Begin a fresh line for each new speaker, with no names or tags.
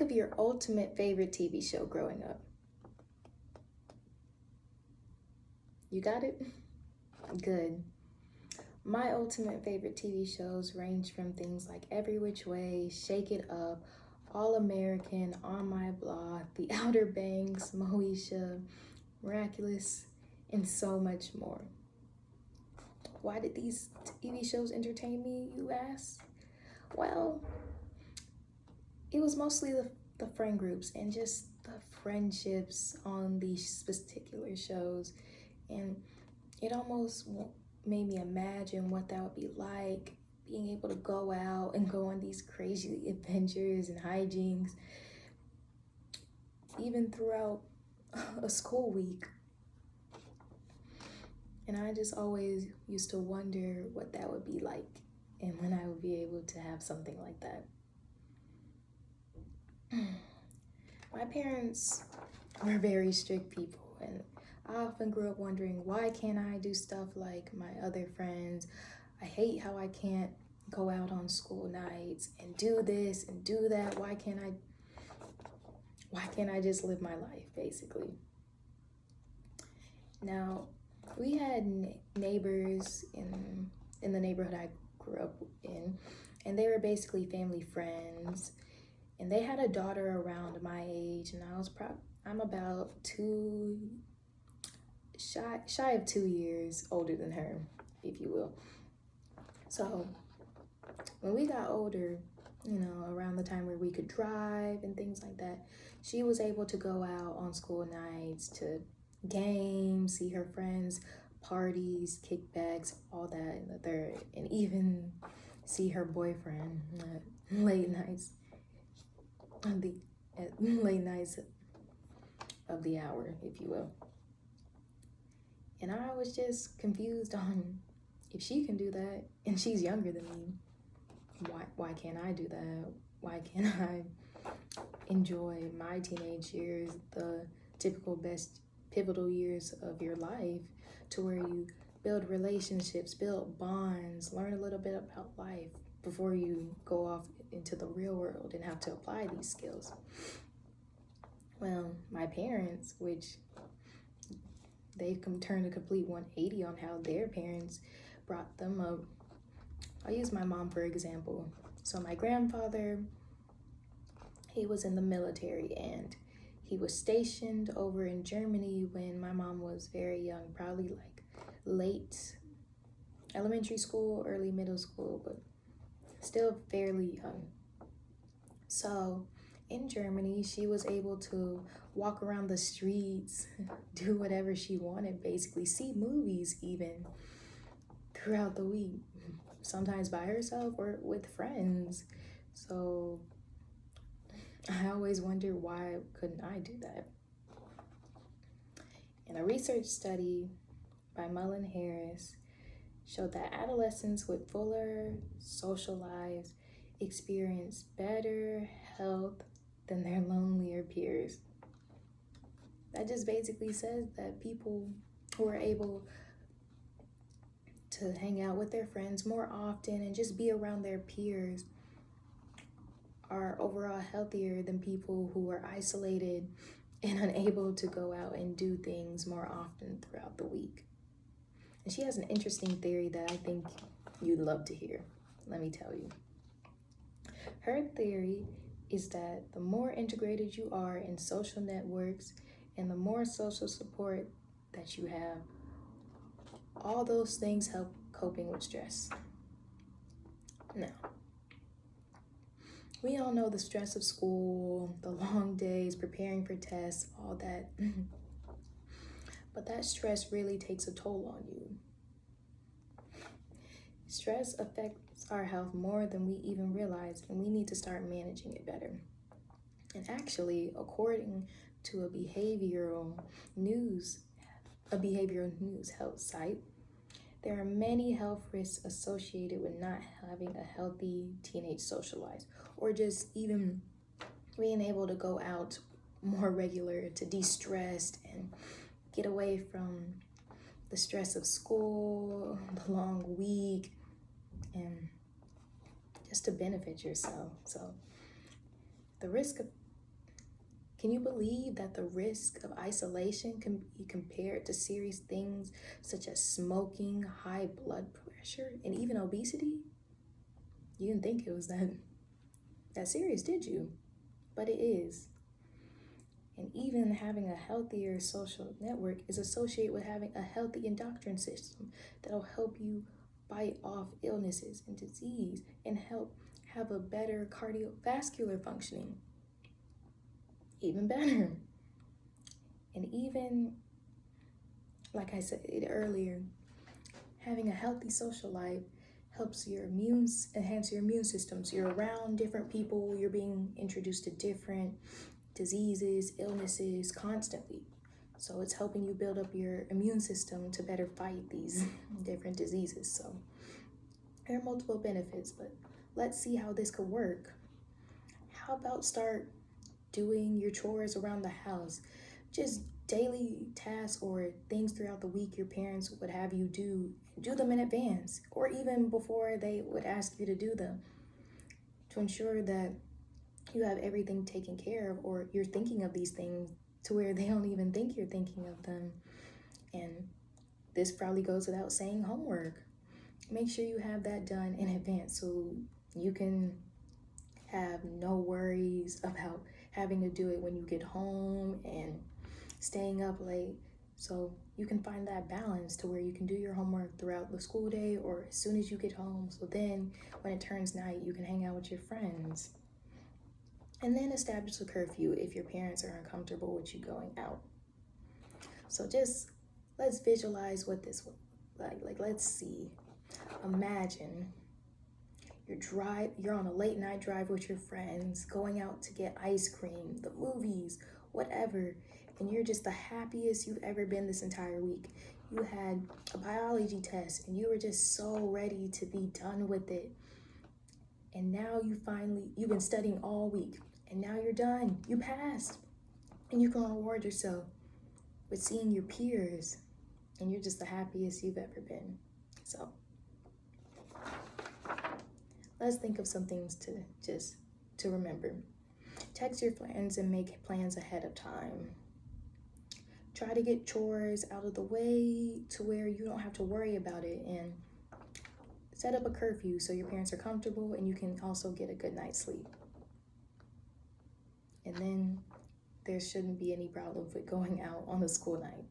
of your ultimate favorite TV show growing up. You got it? Good. My ultimate favorite TV shows range from things like Every Which Way, Shake It Up, All American, On My Block, The Outer Banks, Moesha, Miraculous, and so much more. Why did these TV shows entertain me, you ask? Well, it was mostly the friend groups and just the friendships on these particular shows. And it almost made me imagine what that would be like, being able to go out and go on these crazy adventures and hijinks, even throughout a school week. And I just always used to wonder what that would be like and when I would be able to have something like that. My parents were very strict people, and I often grew up wondering, why can't I do stuff like my other friends? I hate how I can't go out on school nights and do this and do that. Why can't I just live my life, basically? Now, we had neighbors in the neighborhood I grew up in, and they were basically family friends. And they had a daughter around my age, and I'm about shy of 2 years older than her, if you will. So when we got older, around the time where we could drive and things like that, she was able to go out on school nights to games, see her friends, parties, kickbacks, all that and the third, and even see her boyfriend late nights of the hour, if you will. And I was just confused on, if she can do that and she's younger than me, why can't I do that? Why can't I enjoy my teenage years, the typical best pivotal years of your life, to where you build relationships, build bonds, learn a little bit about life before you go off into the real world and have to apply these skills. Well, my parents, which they've turned a complete 180 on how their parents brought them up. I'll use my mom for example. So my grandfather, he was in the military, and he was stationed over in Germany when my mom was very young, probably like late elementary school, early middle school, but still fairly young. So in Germany, she was able to walk around the streets, do whatever she wanted, basically see movies even throughout the week, sometimes by herself or with friends. So I always wonder, why couldn't I do that? And a research study by Mullen Harris showed that adolescents with fuller social lives experience better health than their lonelier peers. That just basically says that people who are able to hang out with their friends more often and just be around their peers are overall healthier than people who are isolated and unable to go out and do things more often throughout the week. And she has an interesting theory that I think you'd love to hear. Let me tell you. Her theory is that the more integrated you are in social networks and the more social support that you have, all those things help coping with stress. Now, we all know the stress of school, the long days, preparing for tests, all that. But that stress really takes a toll on you. Stress affects our health more than we even realize, and we need to start managing it better. And actually, according to a behavioral news health site, there are many health risks associated with not having a healthy teenage social life, or just even being able to go out more regular to de-stress and get away from the stress of school, the long week, and just to benefit yourself. So the risk Can you believe that the risk of isolation can be compared to serious things such as smoking, high blood pressure, and even obesity? You didn't think it was that serious, did you? But it is. And even having a healthier social network is associated with having a healthy endocrine system that'll help you fight off illnesses and disease and help have a better cardiovascular functioning. Even better. And even, like I said earlier, having a healthy social life helps enhance your immune systems. You're around different people, you're being introduced to different diseases, illnesses constantly. So it's helping you build up your immune system to better fight these different diseases. So there are multiple benefits, but let's see how this could work. How about start doing your chores around the house? Just daily tasks or things throughout the week your parents would have you do them in advance, or even before they would ask you to do them, to ensure that you have everything taken care of, or you're thinking of these things to where they don't even think you're thinking of them. And this probably goes without saying, homework. Make sure you have that done in advance so you can have no worries about having to do it when you get home and staying up late. So you can find that balance to where you can do your homework throughout the school day or as soon as you get home. So then when it turns night, you can hang out with your friends. And then establish a curfew if your parents are uncomfortable with you going out. So just let's visualize what this would like. Let's see. Imagine you're on a late night drive with your friends, going out to get ice cream, the movies, whatever, and you're just the happiest you've ever been this entire week. You had a biology test and you were just so ready to be done with it. And now you've been studying all week, and now you're done. You passed. And you can reward yourself with seeing your peers, and you're just the happiest you've ever been. So let's think of some things to remember. Text your friends and make plans ahead of time. Try to get chores out of the way to where you don't have to worry about it, and set up a curfew so your parents are comfortable and you can also get a good night's sleep. And then there shouldn't be any problems with going out on the school night.